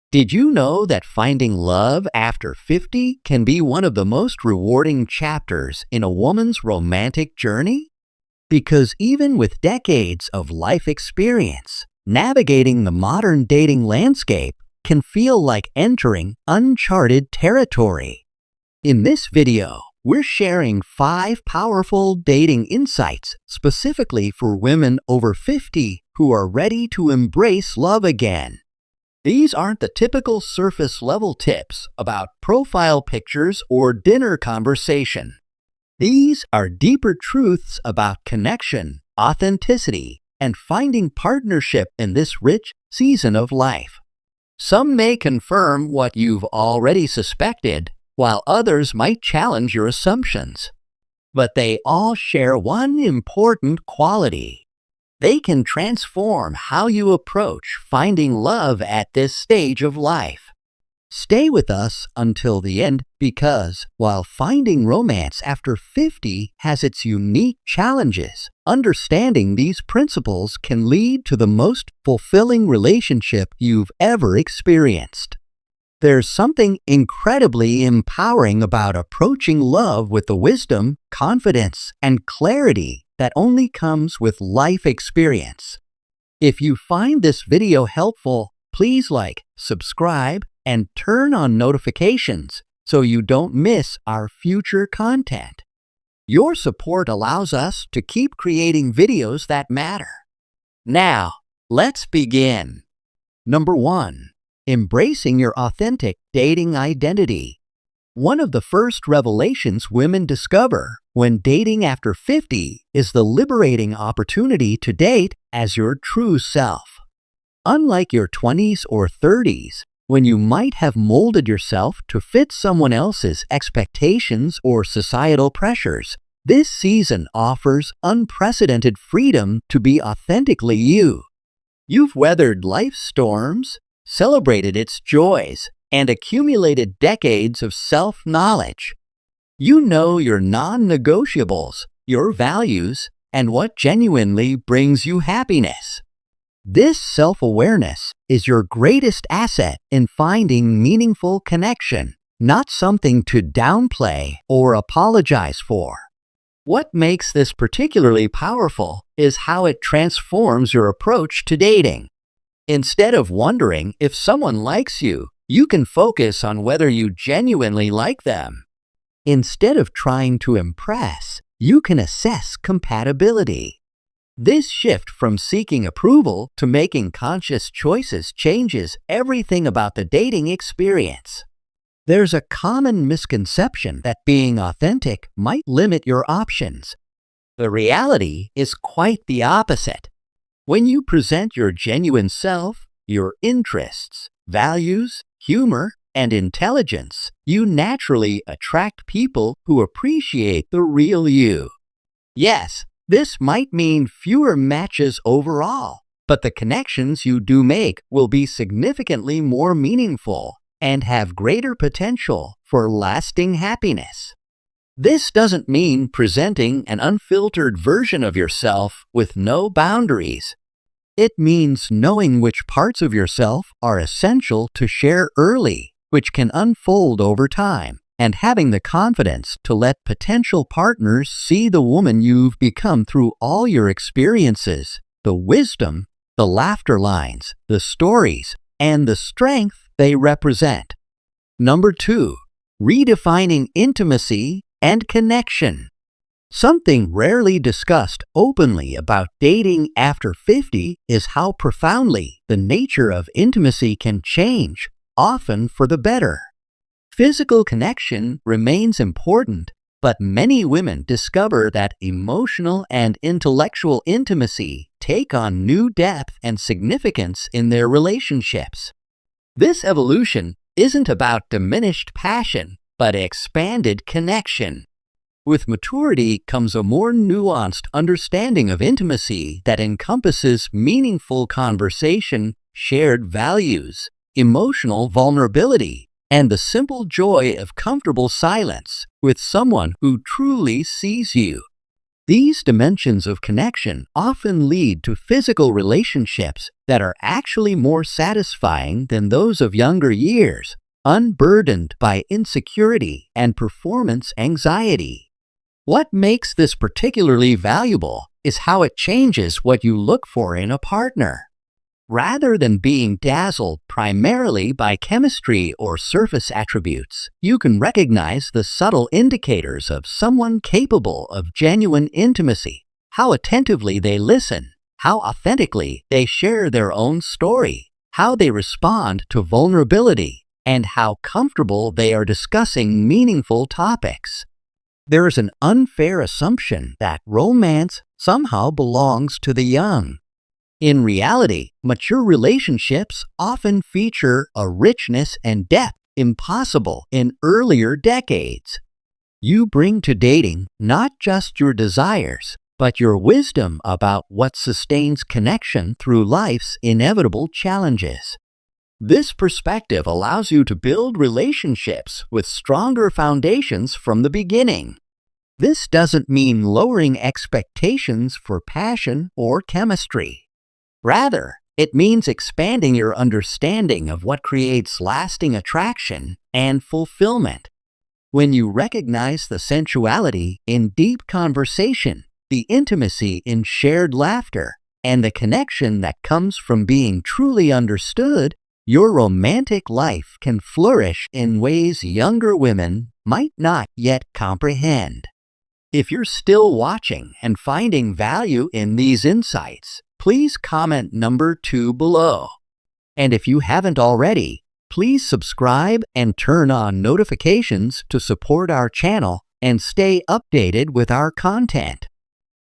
Did you know that finding love after 50 can be one of the most rewarding chapters in a woman's romantic journey? Because even with decades of life experience, navigating the modern dating landscape can feel like entering uncharted territory. In this video, we're sharing 5 powerful dating insights specifically for women over 50 who are ready to embrace love again. These aren't the typical surface-level tips about profile pictures or dinner conversation. These are deeper truths about connection, authenticity, and finding partnership in this rich season of life. Some may confirm what you've already suspected, while others might challenge your assumptions. But they all share one important quality. They can transform how you approach finding love at this stage of life. Stay with us until the end because while finding romance after 50 has its unique challenges, understanding these principles can lead to the most fulfilling relationship you've ever experienced. There's something incredibly empowering about approaching love with the wisdom, confidence, and clarity that only comes with life experience. If you find this video helpful, please like, subscribe, and turn on notifications so you don't miss our future content. Your support allows us to keep creating videos that matter. Now, let's begin. Number 1. Embracing your authentic dating identity. One of the first revelations women discover when dating after 50 is the liberating opportunity to date as your true self. Unlike your 20s or 30s, when you might have molded yourself to fit someone else's expectations or societal pressures, this season offers unprecedented freedom to be authentically you. You've weathered life's storms, celebrated its joys, and accumulated decades of self-knowledge. You know your non-negotiables, your values, and what genuinely brings you happiness. This self-awareness is your greatest asset in finding meaningful connection, not something to downplay or apologize for. What makes this particularly powerful is how it transforms your approach to dating. Instead of wondering if someone likes you, you can focus on whether you genuinely like them. Instead of trying to impress, you can assess compatibility. This shift from seeking approval to making conscious choices changes everything about the dating experience. There's a common misconception that being authentic might limit your options. The reality is quite the opposite. When you present your genuine self, your interests, values, humor, and intelligence, you naturally attract people who appreciate the real you. Yes, this might mean fewer matches overall, but the connections you do make will be significantly more meaningful and have greater potential for lasting happiness. This doesn't mean presenting an unfiltered version of yourself with no boundaries. It means knowing which parts of yourself are essential to share early, which can unfold over time, and having the confidence to let potential partners see the woman you've become through all your experiences, the wisdom, the laughter lines, the stories, and the strength they represent. Number 2. Redefining intimacy and connection. Something rarely discussed openly about dating after 50 is how profoundly the nature of intimacy can change, often for the better. Physical connection remains important, but many women discover that emotional and intellectual intimacy take on new depth and significance in their relationships. This evolution isn't about diminished passion, but expanded connection. With maturity comes a more nuanced understanding of intimacy that encompasses meaningful conversation, shared values, emotional vulnerability, and the simple joy of comfortable silence with someone who truly sees you. These dimensions of connection often lead to physical relationships that are actually more satisfying than those of younger years, unburdened by insecurity and performance anxiety. What makes this particularly valuable is how it changes what you look for in a partner. Rather than being dazzled primarily by chemistry or surface attributes, you can recognize the subtle indicators of someone capable of genuine intimacy, how attentively they listen, how authentically they share their own story, how they respond to vulnerability, and how comfortable they are discussing meaningful topics. There is an unfair assumption that romance somehow belongs to the young. In reality, mature relationships often feature a richness and depth impossible in earlier decades. You bring to dating not just your desires, but your wisdom about what sustains connection through life's inevitable challenges. This perspective allows you to build relationships with stronger foundations from the beginning. This doesn't mean lowering expectations for passion or chemistry. Rather, it means expanding your understanding of what creates lasting attraction and fulfillment. When you recognize the sensuality in deep conversation, the intimacy in shared laughter, and the connection that comes from being truly understood, your romantic life can flourish in ways younger women might not yet comprehend. If you're still watching and finding value in these insights, please comment number 2 below. And if you haven't already, please subscribe and turn on notifications to support our channel and stay updated with our content.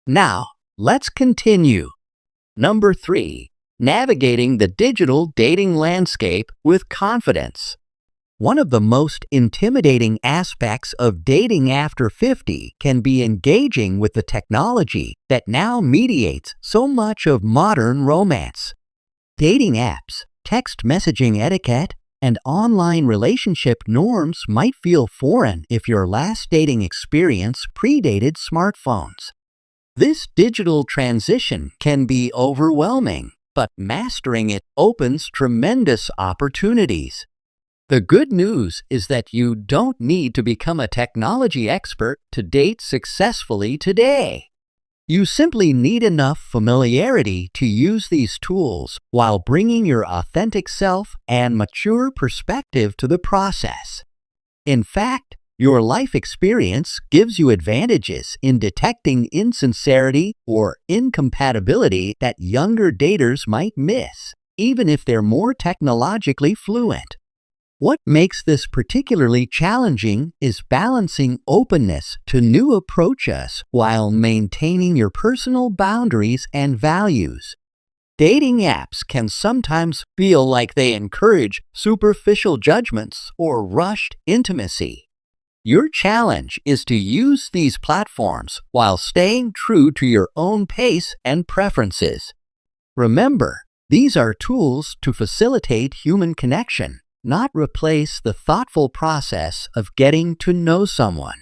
Now, let's continue. Number 3. Navigating the digital dating landscape with confidence. One of the most intimidating aspects of dating after 50 can be engaging with the technology that now mediates so much of modern romance. Dating apps, text messaging etiquette, and online relationship norms might feel foreign if your last dating experience predated smartphones. This digital transition can be overwhelming, but mastering it opens tremendous opportunities. The good news is that you don't need to become a technology expert to date successfully today. You simply need enough familiarity to use these tools while bringing your authentic self and mature perspective to the process. In fact, your life experience gives you advantages in detecting insincerity or incompatibility that younger daters might miss, even if they're more technologically fluent. What makes this particularly challenging is balancing openness to new approaches while maintaining your personal boundaries and values. Dating apps can sometimes feel like they encourage superficial judgments or rushed intimacy. Your challenge is to use these platforms while staying true to your own pace and preferences. Remember, these are tools to facilitate human connection, not replace the thoughtful process of getting to know someone.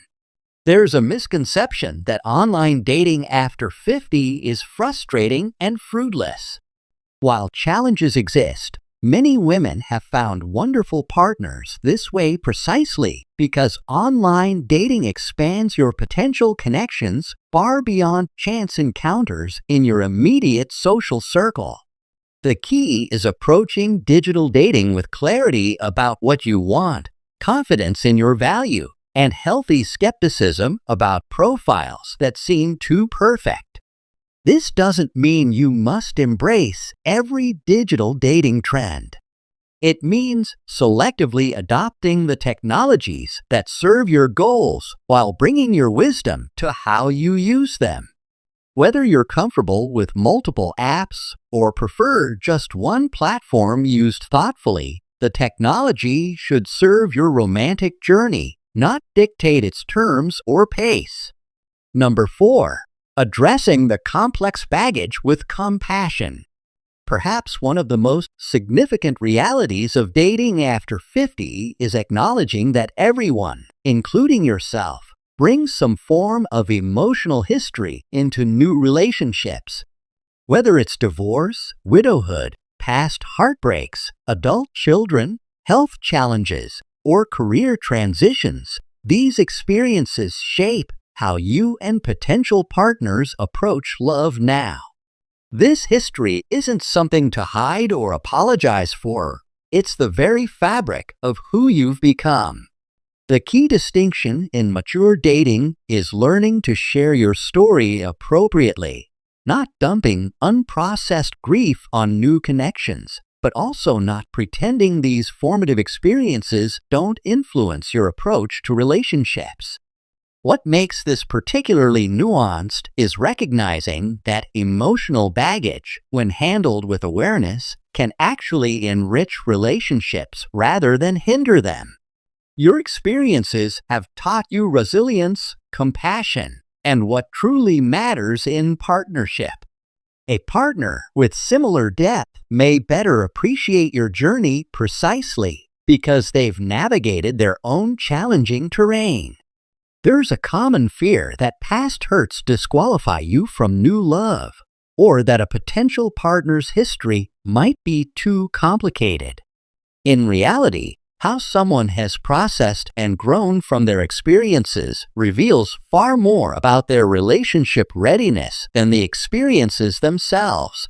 There's a misconception that online dating after 50 is frustrating and fruitless. While challenges exist, many women have found wonderful partners this way precisely because online dating expands your potential connections far beyond chance encounters in your immediate social circle. The key is approaching digital dating with clarity about what you want, confidence in your value, and healthy skepticism about profiles that seem too perfect. This doesn't mean you must embrace every digital dating trend. It means selectively adopting the technologies that serve your goals while bringing your wisdom to how you use them. Whether you're comfortable with multiple apps or prefer just one platform used thoughtfully, the technology should serve your romantic journey, not dictate its terms or pace. Number 4. Addressing the complex baggage with compassion. Perhaps one of the most significant realities of dating after 50 is acknowledging that everyone, including yourself, brings some form of emotional history into new relationships. Whether it's divorce, widowhood, past heartbreaks, adult children, health challenges, or career transitions, these experiences shape how you and potential partners approach love now. This history isn't something to hide or apologize for. It's the very fabric of who you've become. The key distinction in mature dating is learning to share your story appropriately, not dumping unprocessed grief on new connections, but also not pretending these formative experiences don't influence your approach to relationships. What makes this particularly nuanced is recognizing that emotional baggage, when handled with awareness, can actually enrich relationships rather than hinder them. Your experiences have taught you resilience, compassion, and what truly matters in partnership. A partner with similar depth may better appreciate your journey precisely because they've navigated their own challenging terrain. There's a common fear that past hurts disqualify you from new love, or that a potential partner's history might be too complicated. In reality, how someone has processed and grown from their experiences reveals far more about their relationship readiness than the experiences themselves.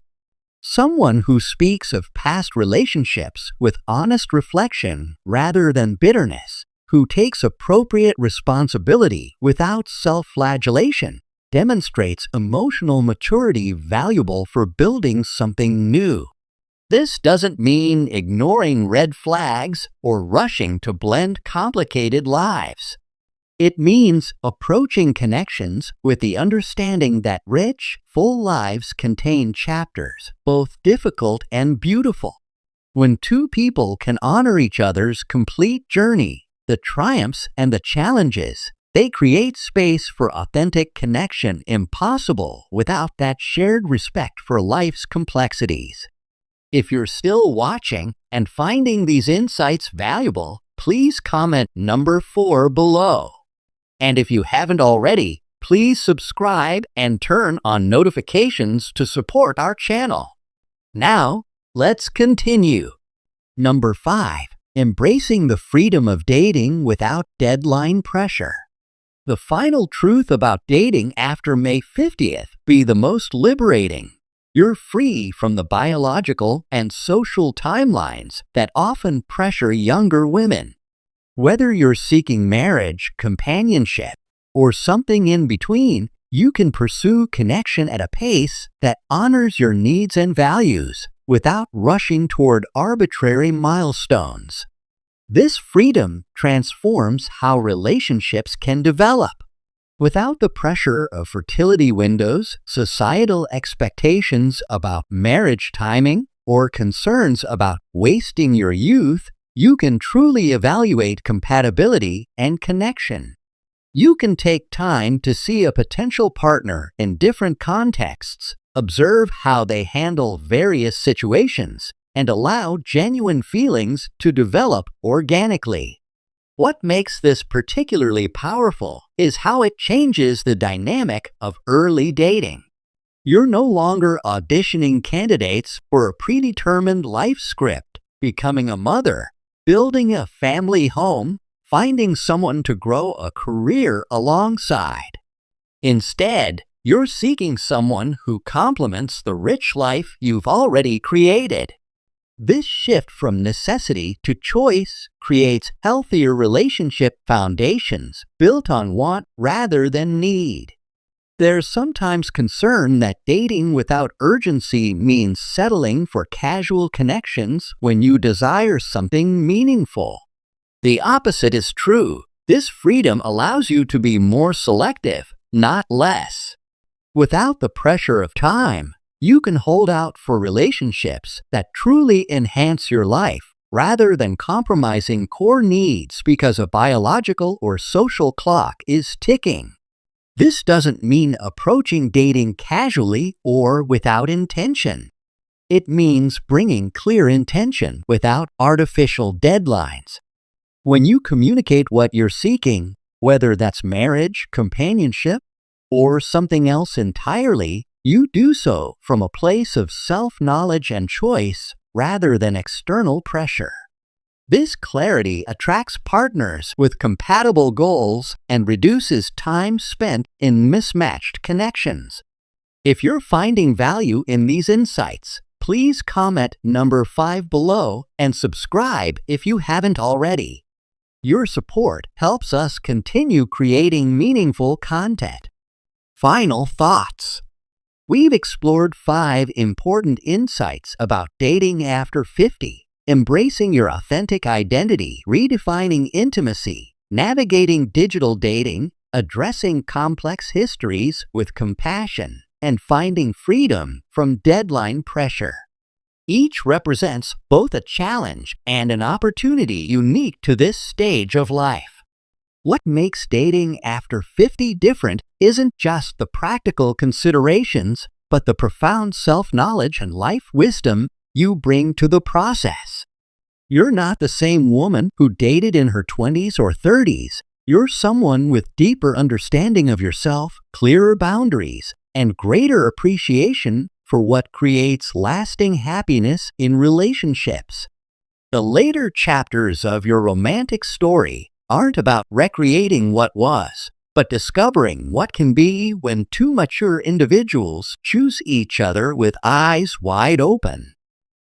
Someone who speaks of past relationships with honest reflection rather than bitterness, who takes appropriate responsibility without self-flagellation, demonstrates emotional maturity valuable for building something new. This doesn't mean ignoring red flags or rushing to blend complicated lives. It means approaching connections with the understanding that rich, full lives contain chapters, both difficult and beautiful. When two people can honor each other's complete journey, the triumphs and the challenges, they create space for authentic connection impossible without that shared respect for life's complexities. If you're still watching and finding these insights valuable, please comment number 4 below. And if you haven't already, please subscribe and turn on notifications to support our channel. Now, let's continue. Number 5. Embracing the freedom of dating without deadline pressure. The final truth about dating after May 50th be the most liberating. You're free from the biological and social timelines that often pressure younger women. Whether you're seeking marriage, companionship, or something in between, you can pursue connection at a pace that honors your needs and values without rushing toward arbitrary milestones. This freedom transforms how relationships can develop. Without the pressure of fertility windows, societal expectations about marriage timing, or concerns about wasting your youth, you can truly evaluate compatibility and connection. You can take time to see a potential partner in different contexts, observe how they handle various situations, and allow genuine feelings to develop organically. What makes this particularly powerful is how it changes the dynamic of early dating. You're no longer auditioning candidates for a predetermined life script, becoming a mother, building a family home, finding someone to grow a career alongside. Instead, you're seeking someone who complements the rich life you've already created. This shift from necessity to choice creates healthier relationship foundations built on want rather than need. There's sometimes concern that dating without urgency means settling for casual connections when you desire something meaningful. The opposite is true. This freedom allows you to be more selective, not less. Without the pressure of time, you can hold out for relationships that truly enhance your life rather than compromising core needs because a biological or social clock is ticking. This doesn't mean approaching dating casually or without intention. It means bringing clear intention without artificial deadlines. When you communicate what you're seeking, Whether that's marriage, companionship, or something else entirely, you do so from a place of self-knowledge and choice rather than external pressure. This clarity attracts partners with compatible goals and reduces time spent in mismatched connections. If you're finding value in these insights, please comment number 5 below and subscribe if you haven't already. Your support helps us continue creating meaningful content. Final thoughts. We've explored 5 important insights about dating after 50. Embracing your authentic identity, redefining intimacy, navigating digital dating, addressing complex histories with compassion, and finding freedom from deadline pressure. Each represents both a challenge and an opportunity unique to this stage of life. What makes dating after 50 different isn't just the practical considerations, but the profound self-knowledge and life wisdom you bring to the process. You're not the same woman who dated in her 20s or 30s. You're someone with deeper understanding of yourself, clearer boundaries, and greater appreciation for what creates lasting happiness in relationships. The later chapters of your romantic story aren't about recreating what was, but discovering what can be when two mature individuals choose each other with eyes wide open.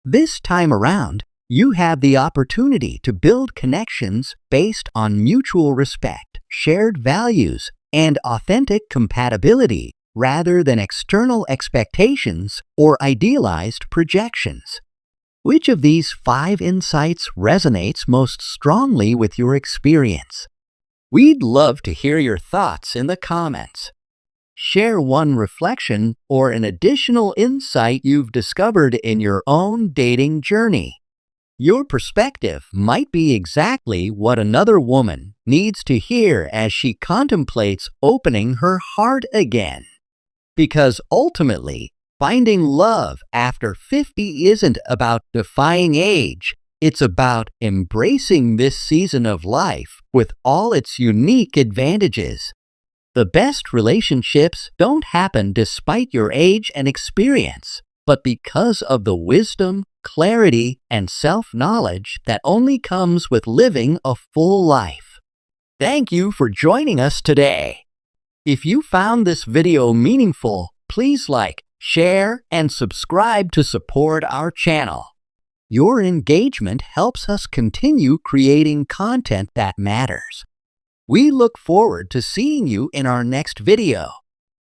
This time around, you have the opportunity to build connections based on mutual respect, shared values, and authentic compatibility rather than external expectations or idealized projections. Which of these 5 insights resonates most strongly with your experience? We'd love to hear your thoughts in the comments. Share one reflection or an additional insight you've discovered in your own dating journey. Your perspective might be exactly what another woman needs to hear as she contemplates opening her heart again. Because ultimately, finding love after 50 isn't about defying age. It's about embracing this season of life with all its unique advantages. The best relationships don't happen despite your age and experience, but because of the wisdom, clarity, and self-knowledge that only comes with living a full life. Thank you for joining us today. If you found this video meaningful, please like, share, and subscribe to support our channel. Your engagement helps us continue creating content that matters. We look forward to seeing you in our next video.